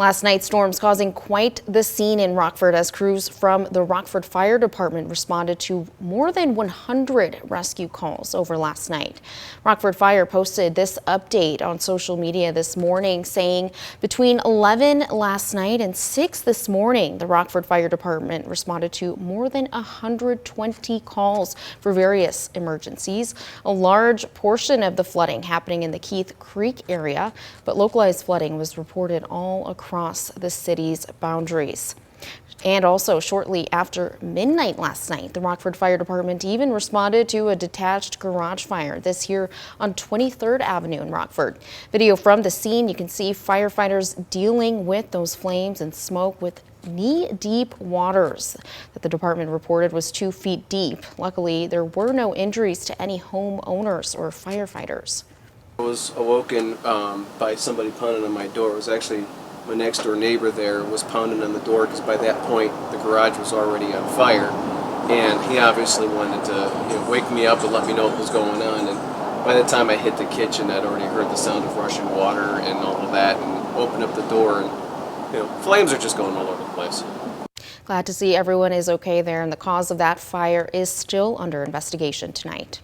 Last night, storms causing quite the scene in Rockford as crews from the Rockford Fire Department responded to more than 100 rescue calls over last night. Rockford Fire posted this update on social media this morning saying between 11 last night and 6 this morning, the Rockford Fire Department responded to more than 120 calls for various emergencies. A large portion of the flooding happening in the Keith Creek area, but localized flooding was reported all across the city's boundaries. And also shortly after midnight last night, the Rockford Fire Department even responded to a detached garage fire this here on 23rd Avenue in Rockford. Video from the scene, you can see firefighters dealing with those flames and smoke with knee-deep waters that the department reported was 2 feet deep. Luckily, there were no injuries to any homeowners or firefighters. I was awoken by somebody pounding on my door. It was actually my next door neighbor there was pounding on the door because by that point the garage was already on fire, and he obviously wanted to wake me up and let me know what was going on. And by the time I hit the kitchen, I'd already heard the sound of rushing water and all of that, and opened up the door, and flames are just going all over the place. Glad to see everyone is okay there, and the cause of that fire is still under investigation tonight.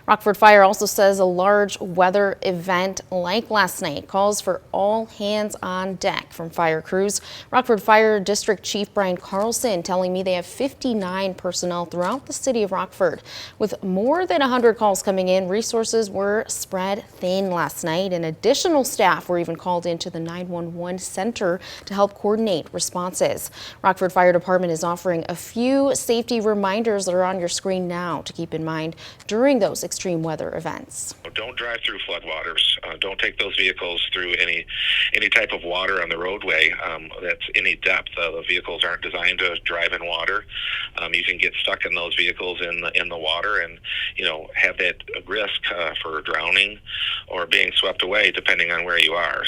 Rockford Fire also says a large weather event like last night calls for all hands on deck from fire crews. Rockford Fire District Chief Brian Carlson telling me they have 59 personnel throughout the city of Rockford. With more than 100 calls coming in, resources were spread thin last night, and additional staff were even called into the 911 center to help coordinate responses. Rockford Fire Department is offering a few safety reminders that are on your screen now to keep in mind during those extreme weather events. Don't drive through floodwaters. Don't take those vehicles through any type of water on the roadway that's any depth. The vehicles aren't designed to drive in water. You can get stuck in those vehicles in the water and have that risk for drowning or being swept away depending on where you are.